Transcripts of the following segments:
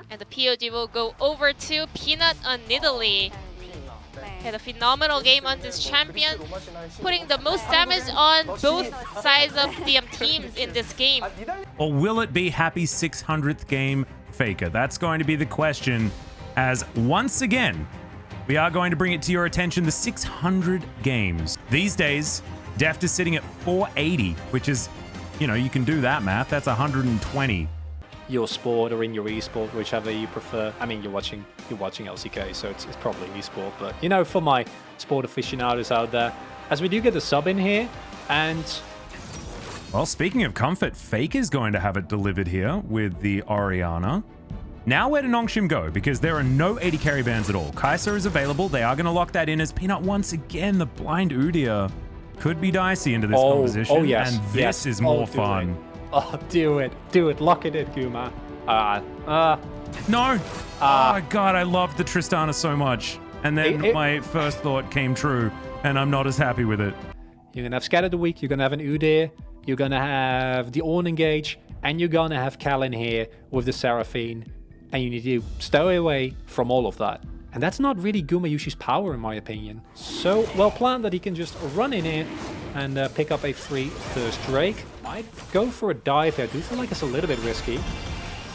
And the POG will go over to Peanut on Nidalee. Had a phenomenal game on this champion, putting the most damage on both sides of the teams in this game. Or will it be happy 600th game Faker? That's going to be the question, as once again, we are going to bring it to your attention, the 600 games. These days, Deft is sitting at 480, which is, you know, you can do that math. That's 120. Your sport or in your esport, whichever you prefer. I mean, you're watching LCK, so it's probably esport. But you know, for my sport aficionados out there, as we do get a sub in here, and well, speaking of comfort, Fake is going to have it delivered here with the Orianna. Now where do Nongshim go? Because there are no 80 carry bans at all. Kai'Sa is available. They are going to lock that in as Peanut once again. The blind Udyr could be dicey into this composition. Oh yes, and this is more fun. Oh, do it. Lock it in, Guma. No. Oh, God, I loved the Tristana so much. And then my first thought came true, and I'm not as happy with it. You're going to have Scatter the Weak, you're going to have an Udyr, you're going to have the Ornn engage, and you're going to have Kalin here with the Seraphine. And you need to stay away from all of that. And that's not really Gumayusi's power, in my opinion. So well planned that he can just run in here and pick up a free first Drake. Might go for a dive here. I do feel like it's a little bit risky.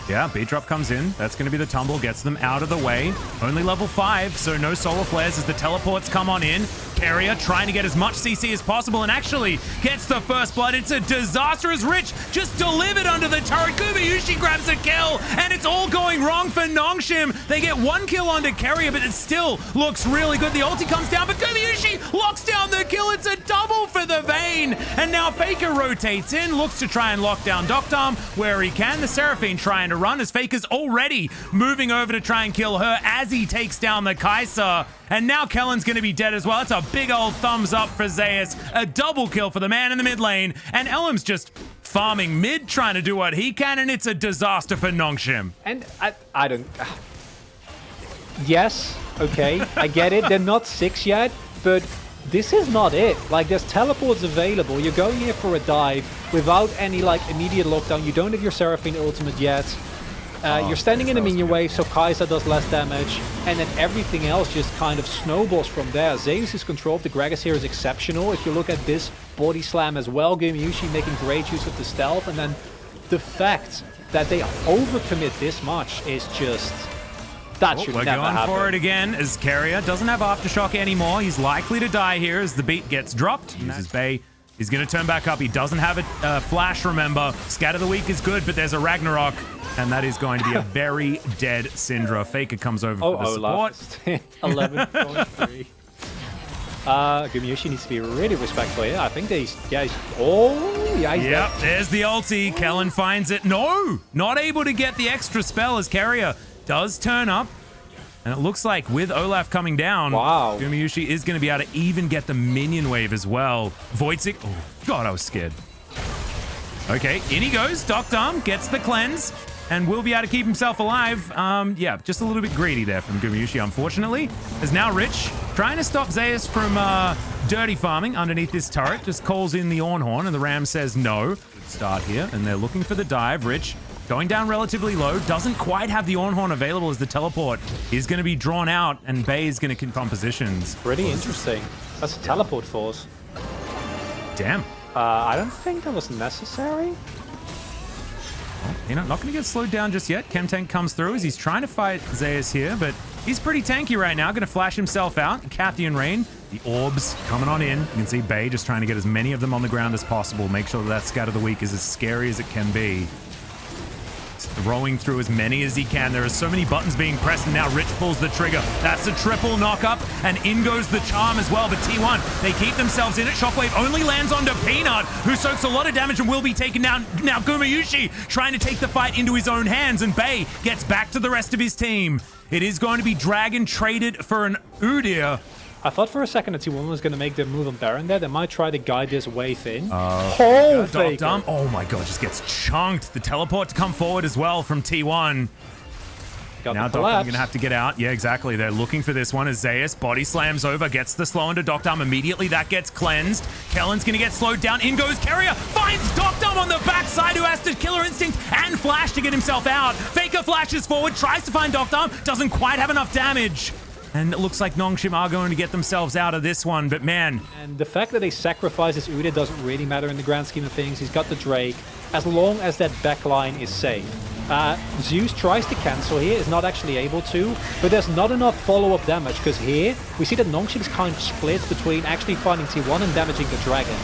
Yeah, B-Drop comes in. That's going to be the tumble. Gets them out of the way. Only level 5, so no solar flares as the teleports come on in. Carrier trying to get as much CC as possible and actually gets the first blood. It's a disastrous Rich just delivered under the turret. Gumayusi grabs a kill, and it's all going wrong for Nongshim. They get 1 kill onto Carrier, but it still looks really good. The ulti comes down, but Gumayusi locks down the kill. It's a double for the Vayne. And now Faker rotates in, looks to try and lock down Doctarm where he can. The Seraphine trying to run as Faker's already moving over to try and kill her as he takes down the Kai'Sa. And now Kellen's going to be dead as well. It's a big old thumbs up for Zeus. A double kill for the man in the mid lane. And Elm's just farming mid, trying to do what he can, and it's a disaster for Nongshim. And I don't... Yes, okay, I get it. They're not 6 yet, but this is not it. Like, there's teleports available. You're going here for a dive without any, like, immediate lockdown. You don't have your Seraphine ultimate yet. You're standing in a minion wave, so Kai'Sa does less damage, and then everything else just kind of snowballs from there. Zeus' control of the Gragas here is exceptional. If you look at this body slam as well, Gumayusi making great use of the stealth, and then the fact that they overcommit this much is just... That should never happen. We're going for it again as Carrier doesn't have Aftershock anymore. He's likely to die here as the beat gets dropped. Uses Bay. He's going to turn back up. He doesn't have a flash, remember. Scatter the Weak is good, but there's a Ragnarok. And that is going to be a very dead Syndra. Faker comes over for the support. 11.3. Gumayusi needs to be really respectful here. I think he's dead. Yep, there's the ulti. Kellen finds it. No! Not able to get the extra spell as Carrier does turn up. And it looks like with Olaf coming down, Gumayusi is going to be able to even get the minion wave as well. Voitsic, oh God, I was scared. Okay, in he goes. Doctarm gets the cleanse and will be able to keep himself alive. Yeah, just a little bit greedy there from Gumayusi, unfortunately. As now Rich trying to stop Zeus from dirty farming underneath this turret. Just calls in the Ornn Horn and the Ram says no. Good start here, and they're looking for the dive. Rich going down relatively low, doesn't quite have the Ornn Horn available as the teleport is going to be drawn out, and Bay is going to confirm positions. Pretty interesting. That's a teleport force. Damn. I don't think that was necessary. Well, you know, not going to get slowed down just yet. Chemtank comes through as he's trying to fight Zeus here, but he's pretty tanky right now. Going to flash himself out. Cathian Rain, the orbs coming on in. You can see Bay just trying to get as many of them on the ground as possible. Make sure that Scatter the Weak is as scary as it can be. Throwing through as many as he can. There are so many buttons being pressed, and now Rich pulls the trigger. That's a triple knock-up, and in goes the charm as well. But T1, they keep themselves in it. Shockwave only lands onto Peanut, who soaks a lot of damage and will be taken down. Now Gumayusi trying to take the fight into his own hands, and Bay gets back to the rest of his team. It is going to be Dragon traded for an Udyr. I thought for a second that T1 was going to make the move on Baron there. They might try to guide this wave in. Faker. Oh my God, just gets chunked. The teleport to come forward as well from T1. Now Doctam gonna have to get out. Yeah, exactly. They're looking for this one as Zeus body slams over, gets the slow into Doctam immediately. That gets cleansed. Kellen's gonna get slowed down. In goes Carrier. Finds Doctam on the backside, who has to Killer Instinct and Flash to get himself out. Faker flashes forward, tries to find Doctam, doesn't quite have enough damage. And it looks like Nongshim are going to get themselves out of this one, but man. And the fact that they sacrifice this Udyr doesn't really matter in the grand scheme of things. He's got the Drake, as long as that backline is safe. Zeus tries to cancel here, is not actually able to, but there's not enough follow-up damage, because here we see that Nongshim is kind of split between actually finding T1 and damaging the Dragon.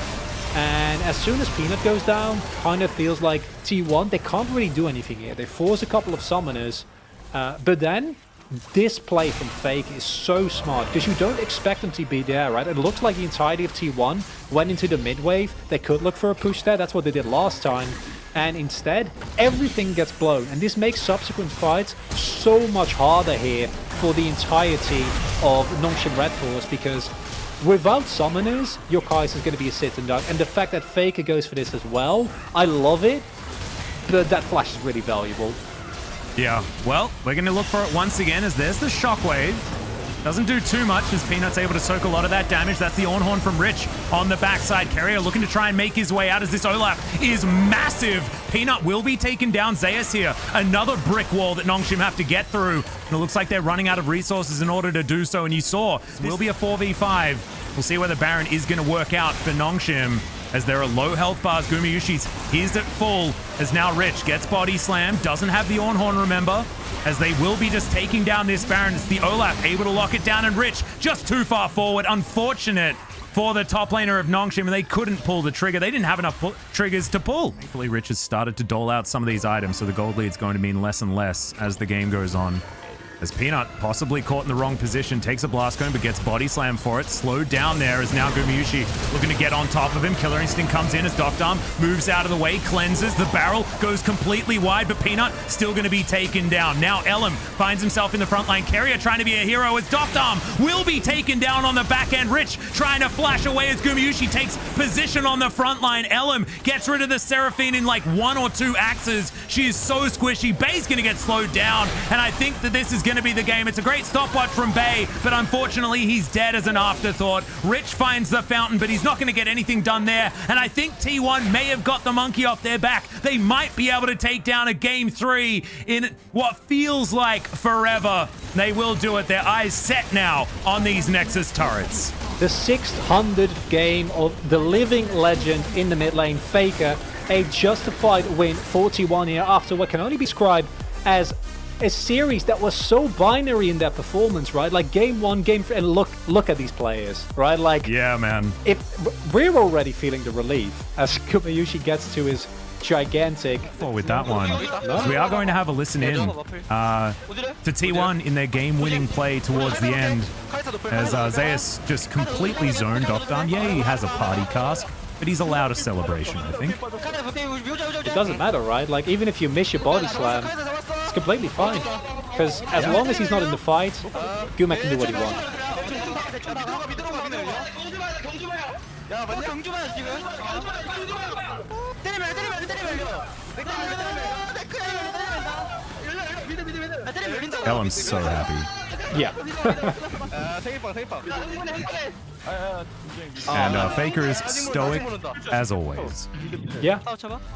And as soon as Peanut goes down, kind of feels like T1, they can't really do anything here. They force a couple of summoners, but then this play from Fake is so smart, because you don't expect them to be there, right? It looks like the entirety of T1 went into the mid wave. They could look for a push there, that's what they did last time. And instead, everything gets blown. And this makes subsequent fights so much harder here for the entirety of Nongshim Red Force, because without summoners, your Kai'Sa is going to be a sit and duck. And the fact that Faker goes for this as well, I love it. But that flash is really valuable. Yeah, well, we're going to look for it once again as there's the Shockwave. Doesn't do too much as Peanut's able to soak a lot of that damage. That's the Ornhorn from Rich on the backside. Carrier looking to try and make his way out as this Olaf is massive. Peanut will be taken down. Zeus here, another brick wall that Nongshim have to get through. And it looks like they're running out of resources in order to do so. And you saw, it will be a 4v5. We'll see where the Baron is going to work out for Nongshim, as there are low health bars. Gumayushi's he's at full, as now Rich gets body slammed, doesn't have the Ornhorn, remember, as they will be just taking down this Baron. It's the Olaf able to lock it down, and Rich just too far forward. Unfortunate for the top laner of Nongshim, and they couldn't pull the trigger. They didn't have enough triggers to pull. Thankfully, Rich has started to dole out some of these items, so the gold lead's going to mean less and less as the game goes on. As Peanut, possibly caught in the wrong position, takes a blast cone but gets body slam for it. Slowed down there as now Gumayushi looking to get on top of him. Killer Instinct comes in as Doctam moves out of the way, cleanses. The barrel goes completely wide, but Peanut still going to be taken down. Now Elam finds himself in the front line. Carrier trying to be a hero as Doctam will be taken down on the back end. Rich trying to flash away as Gumayushi takes position on the front line. Elam gets rid of the Seraphine in like 1 or 2 axes. She is so squishy. Bay's going to get slowed down, and I think that this is going to be the game. It's a great stopwatch from Bay, but unfortunately he's dead as an afterthought. Rich finds the fountain, but he's not going to get anything done there, and I think T1 may have got the monkey off their back. They might be able to take down a Game 3 in what feels like forever. They will do it. Their eyes set now on these Nexus turrets. The 600th game of the living legend in the mid lane, Faker. A justified win for T1 here after what can only be described as a series that was so binary in their performance, right? Like game 1, game 3, and look at these players, right? Like, yeah, man. If we're already feeling the relief as Gumayushi gets to his gigantic. Oh, with that one, so we are going to have a listen in to T1 in their game-winning play towards the end, as Zeus just completely zoned Doctam. Yeah, he has a party cask, but he's allowed a celebration, I think. It doesn't matter, right? Like, even if you miss your body slam, it's completely fine. Because as long as he's not in the fight, Guma can do what he wants. Elam's so happy. Yeah. And Faker is stoic as always. Yeah.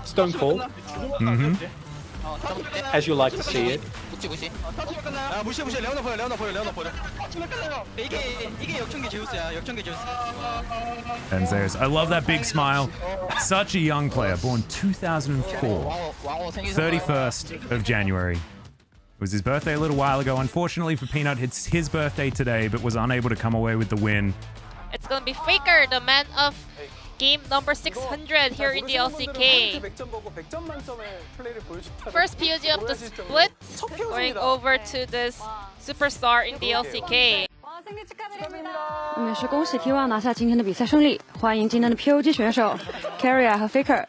Stone cold. Mm-hmm. As you like to see it. And Zeus, I love that big smile. Such a young player, born 2004, 31st of January. It was his birthday a little while ago. Unfortunately for Peanut, it's his birthday today, but was unable to come away with the win. It's gonna be Faker, the man of game number 600 here in the LCK. First POG of the split, going over to this superstar in the LCK. 我们也是恭喜 T1 拿下今天的比赛胜利，欢迎今天的 POG 选手 Carrier 和 Faker。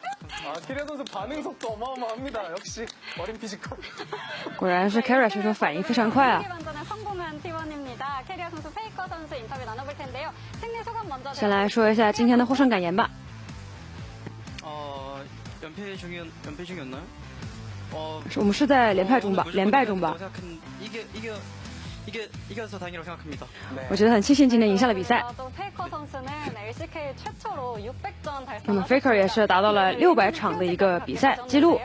果然是 Carrier 选手反应非常快啊！先来说一下今天的获胜感言吧。我们是在连败中吧？ 이겨서 다행이라고 생각합니다. 我觉得很庆幸今天赢下了比赛。那么 Faker 也是达到了600场的一个比赛记录。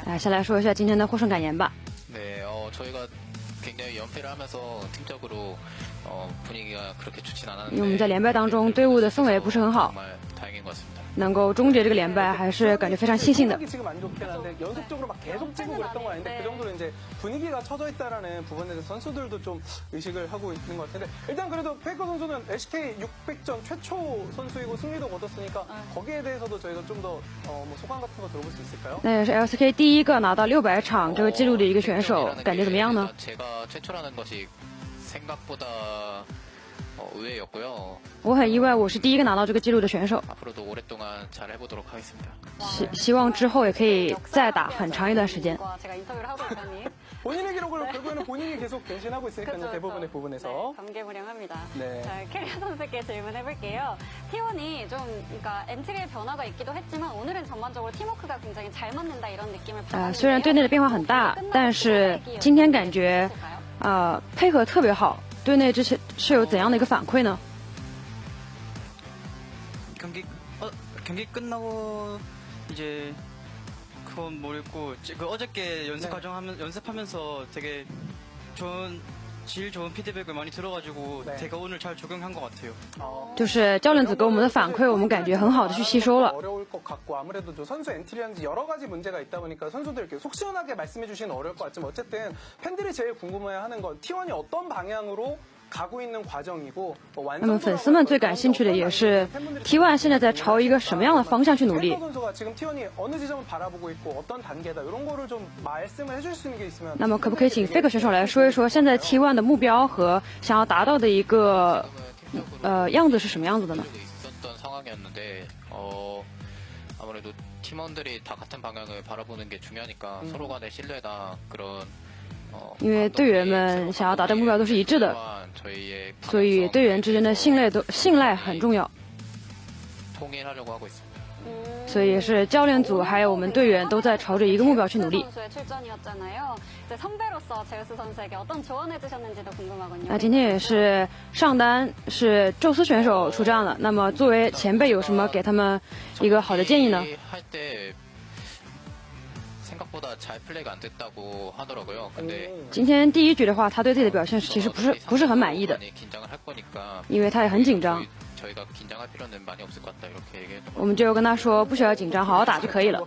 来，先来说一下今天的获胜感言吧。 네, 저희가 굉장히 연패를 하면서 팀적으로 분위기가 그렇게 좋진 않았는데 因为我们在连败当中队伍的氛围不是很好， 정말 다행인 것 같습니다. 能够终结这个连败还是感觉非常庆幸的。 지금 안 좋긴 한데 연속적으로 막 계속 찌고 그랬던 건 아닌데 그 정도로 이제 분위기가 처져 있다라는 부분에 대해서 선수들도 좀 의식을 하고 있는 것 같은데 일단 그래도 페이커 선수는 LCK 600전 최초 선수이고 승리도 얻었으니까 거기에 대해서도 저희가 좀 더 뭐 소감 같은 거 들어볼 수 있을까요? 那也是 LCK 第一个拿到600场这个记录的一个选手，感觉怎么样呢？ 제가 최초라는 것이 생각보다 의외였고요. 我很意外，我是第一个拿到这个记录的选手。 앞으로도 오랫동안 잘 해보도록 하겠습니다. 希望之后也可以再打很长一段时间。 본인의 기록을 결국에는 본인이 계속 갱신하고 있으니까요. 대부분의 부분에서. 감개무량합니다. 네. 자, 캐리어 선수께 질문해볼게요. T1이 좀 그러니까 엔트리의 변화가 있기도 했지만 오늘은 전반적으로 팀워크가 굉장히 잘 맞는다 이런 느낌을 받았는데요. 虽然队内的变化很大，但是今天感觉配合特别好。队内之前是有怎样的一个反馈呢？ 경기 끝나고 이제 그건 모르겠고 어저께 연습하면서 되게 제일 좋은 피드백을 많이 들어가지고 제가 오늘 잘 적용한 것 같아요. 就是教练组给我们的反馈，我们感觉很好的去吸收了。 어려울 것 같고 아무래도 저 선수 엔트리라든지 여러 가지 문제가 있다 보니까 선수들 이렇게 속 시원하게 말씀해 주시는 어려울 것 같지만 어쨌든 팬들이 제일 궁금해하는 건 T1이 어떤 방향으로 가고 있는 과정이고 那么粉丝们最感兴趣的也是 T1 现在在朝一个什么样的方向去努力。 선수가 지금 T1이 어느 지점을 바라보고 있고 어떤 단계다 이런 거를 좀 말씀을 해줄 수 있는 게 있으면 那么可不可以请 Faker 选手来说一说现在 T1 的目标和想要达到的一个样子是什么样子的呢？ 있었던 상황이었는데 아무래도 팀원들이 다 같은 방향을 바라보는 게 중요하니까 서로 간의 신뢰나 그런 因为队员们想要达到目标都是一致的，所以队员之间的信赖很重要。 통일하려고 하고 있습니다. 所以是教练组还有我们队员都在朝着一个目标去努力。 那今天也是上单是宙斯选手出战了，那么作为前辈有什么给他们一个好的建议呢？ 생각보다 잘 플레이가 안 됐다고 하더라고요. 근데 今天第一局的话，他对自己的表现其实不是很满意的， 긴장을 할 거니까 因为他也很紧张。 저희가 긴장할 필요는 많이 없을 것 같다 이렇게 얘기했던 我们就跟他说不需要紧张，好好打就可以了。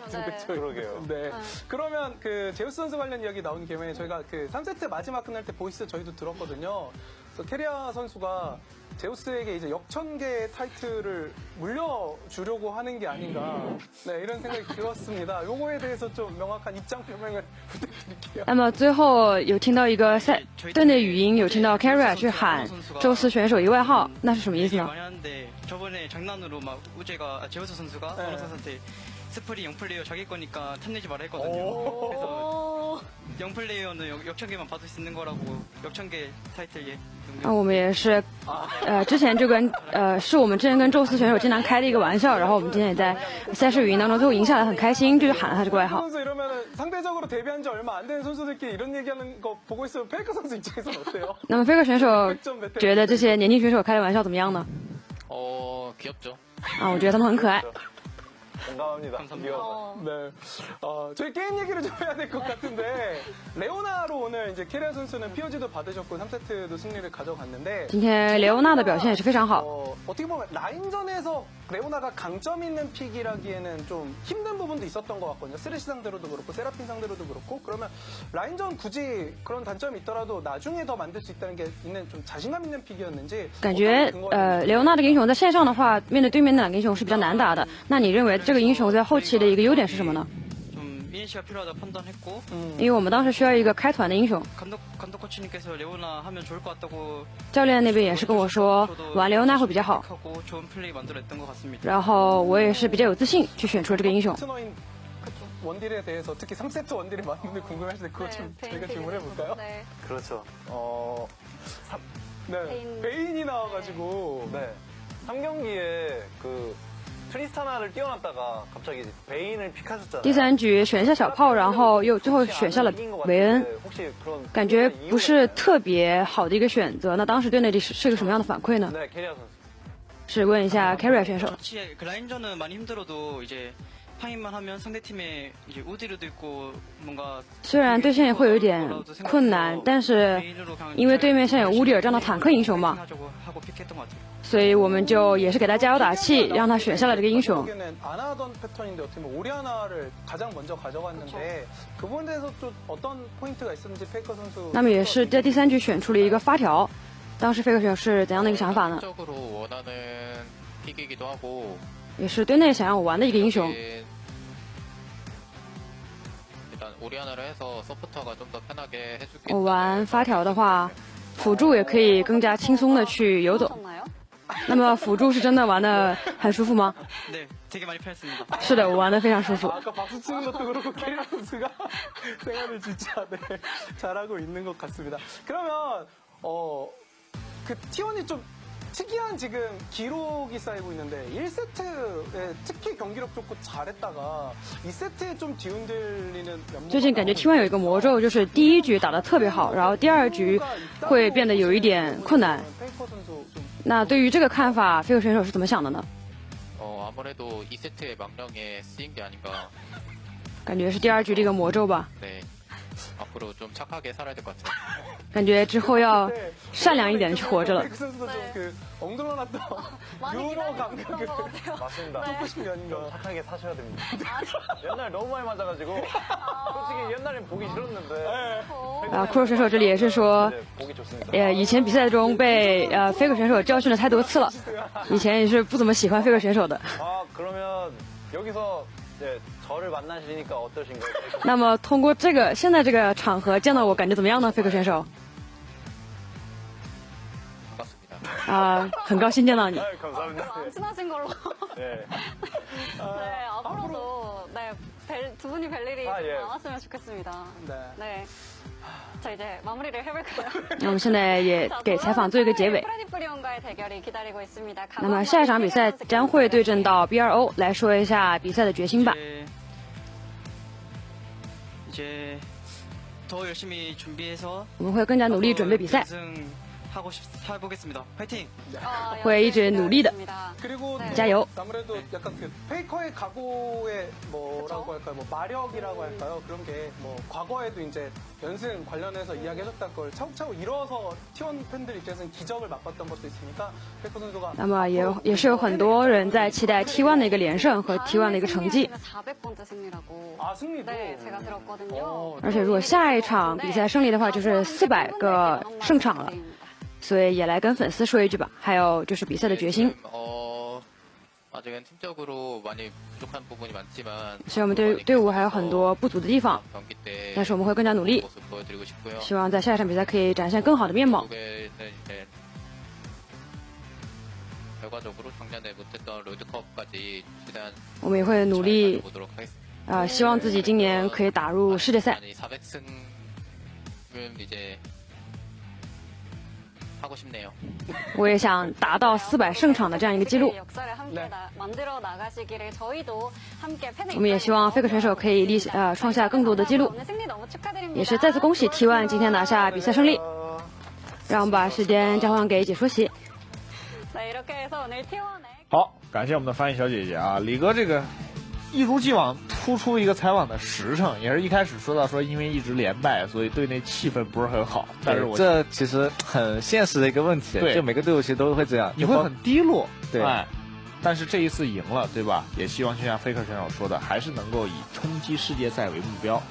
그러게요. 네. 그러면 그 제우스 선수 관련 이야기 나온 김에 저희가 그 3세트 마지막 끝날 때 보이스 저희도 들었거든요. 그래서 캐리아 선수가 제우스에게 이제 역천개 타이틀을 물려주려고 하는 게 아닌가. 네, 이런 생각이 들었습니다. 요거에 대해서 좀 명확한 입장 표명을 부탁드릴게요. 那么最后有听到一个队内语音，有听到 Carrier 去喊宙斯选手一个外号，那是什么意思呢？ 저번에 장난으로 막 제우스 선수가 선우 선수한테 스프리 0플레이어 자기 거니까 탐내지 말라 했거든요. 그래서 0플레이어는 역천개만 받을 수 있는 거라고 역천개 타이틀 예. 我们也是之前就跟是我们之前跟宙斯选手经常开的一个玩笑，然后我们今天也在赛事语音当中最后赢下来很开心，就是喊了他这个外号。 선수 이러면은 상대적으로 데뷔한 지 얼마 안 된 선수들끼리 이런 얘기하는 거 보고 있으면 페이커 선수 입장에서는 어때요? 那么 Faker 选手觉得这些年轻选手开的玩笑怎么样呢？ 귀엽죠. 我觉得他们很可爱。 공감합니다. 네. 저희 게임 얘기를 좀 해야 될 것 같은데 레오나로 오늘 이제 캐리아 선수는 POG도 받으셨고 3세트도 승리를 가져갔는데 今天레오나的表现也是非常好。 어떻게 보면 라인전에서 레오나가 강점 있는 픽이라기에는 좀 힘든 부분도 있었던 것 같거든요. 쓰레시 상대로도 그렇고 세라핀 상대로도 그렇고 그러면 라인전 굳이 그런 단점이 있더라도 나중에 더 만들 수 있다는 게 있는 좀 자신감 있는 픽이었는지 感觉레오나的英雄在线上的话，面对对面的两个英雄是比较难打的。那你认为这个英雄在后期的一个优点是什么呢？ 이니시가 필요하다 판단했고 因为我们当时需要一个开团的英雄。 감독 코치님께서 레오나 하면 좋을 것 같다고 教练那边也是跟我说玩레오나会比较好。 좋은 플레이 만들어냈던 것 같습니다. 然后我也是比较有自信去选出了这个英雄。 원딜에 대해서 특히 3세트 원딜이 많은 분들이 궁금해하시는데 그거 좀 저희가 질문해 볼까요? 네. 그렇죠. 네. 베인이 나와가지고 네. 3경기에 그第3局选下小炮，然后又最后选下了维恩，感觉不是特别好的一个选择。那当时队内是个什么样的反馈呢？是问一下 Carrier 选手。 라인전은 많이 힘들어도 이제 파인만 하면 상대팀에 이제 우디르도 있고 뭔가 虽然对线会有一点困难，但是因为对面现在有乌迪尔这样的坦克英雄嘛， 하고 픽했던 것 같아요. 所以我们就也是给他加油打气，让他选下了这个英雄。 안 하던 패턴인데 어떻게 보면 오리아나를 가장 먼저 가져갔는데 그 부분에 대해서 좀 어떤 포인트가 있었는지 페이커 선수. 那么也是在第3局选出了一个发条，当时费克选手是怎样的一个想法呢？ 적으로 원하는 픽이기도 하고 也是队内想让我玩的一个英雄。 일단 오리아나를 해서 서포터가 좀 더 편하게 해줄게. 我玩发条的话，辅助也可以更加轻松的去游走。那么辅助是真的玩的很舒服吗？ 네, 되게 많이 편했습니다. 是的，我玩的非常舒服。 아까 박수 치는 것도 그렇고 캐리어 선수가 생활을 진짜 네, 잘하고 있는 것 같습니다. 그러면 그 T1이 좀 특이한 지금 기록이 쌓이고 있는데 1세트에 특히 경기력 좋고 잘했다가 2세트에 좀 뒤흔들리는 면모가 最近感觉 T1 有一个魔咒，就是第1局打得特别好，然后第2局会变得有一点困难。 페이커 선수 좀 那对于这个看法，费克选手是怎么想的呢？ 아무래도 2세트의 망령에 쓰인 게 아닌가. 感觉是第2局这个魔咒吧。 네. 앞으로 좀 착하게 살아야 될 것 같아요. 感觉之后要善良一点去活着了。 페이커 선수도 좀그 엉들어놨던 유머 감각을 맞습니다. 쫓고 면인가. 착하게 사셔야 됩니다. 옛날에 너무 많이 맞아가지고 솔직히 옛날엔 보기 싫었는데 啊，库洛选手这里也是说， 네, 보기 좋습니다. 以前比赛中被费克选手教训了太多次了，以前也是不怎么喜欢费克选手的。 아 그러면 여기서 네, 저를 만나시니까 어떠신가요? 那么通过现在这个场合见到我，感觉怎么样呢？费克选手 반갑습니다. 很高兴见到你。 아유, 감사합니다. 안 친하신 걸로. 네. 네, 앞으로도 네, 두 분이 뵐 일이 예. 많았으면 좋겠습니다. 네. 네. 자, 이제 마무리를 해볼까요? 那我们现在也给采访做一个结尾。 프레디 프리온과의 대결이 기다리고 있습니다. 那么下一场比赛将会对阵到 BRO， 来说一下比赛的决心吧。 이제 더 열심히 준비해서 我们会更加努力准备比赛， 해보겠습니다. 화이팅! 会一直努力的。 그리고加油！ 아무래도 약간 그 페이커의 각오의 뭐라고 할까요? 뭐 마력이라고 할까요? 그런 게 뭐 과거에도 이제 연승 관련해서 이야기해줬던 걸 차곡차곡 이뤄서 T1 팬들 입장에서는 기적을 맛봤던 것도 있으니까 페이커 선수가 那么也是有很多人在期待 T1 的一个连胜和 T1 的一个成绩。 400번째 승리라고. 아 승리도 네, 제가 들었거든요. 而且如果下一场比赛胜利的话，就是400个胜场了。 所以也来跟粉丝说一句吧，还有就是比赛的决心。 아직은 팀적으로 많이 부족한 부분이 많지만 虽然我们队伍还有很多不足的地方， 경기 때 但是我们会更加努力， 모습 보여드리고 싶고요. 希望在下一场比赛可以展现更好的面貌。 결국에는 이제 결과적으로 작년에 못했던 롤드컵까지 최대한 我们也会努力 보도록 하겠습니다. 希望自己今年可以打入世界赛。 400승은 이제 하고 싶네요. 我也想达到400胜场的这样一个记录。 역사를 함께 만들어 나가시기를 저희도 함께 팬의 我们也希望 Faker 选手可以创下更多的记录。 오늘 승리 너무 축하드립니다. 也是再次恭喜 T1 今天拿下比赛胜利。让我们把时间交还给解说席。 네, 이렇게 해서 오늘 T1의 好，感谢我们的翻译小姐姐啊，李哥这个一如既往突出一个采访的实诚，也是一开始说到说因为一直连败，所以队内气氛不是很好。但是我这其实很现实的一个问题，对就每个队伍其实都会这样，你会很低落，对。哎，但是这一次赢了，对吧？也希望就像Faker选手说的，还是能够以冲击世界赛为目标。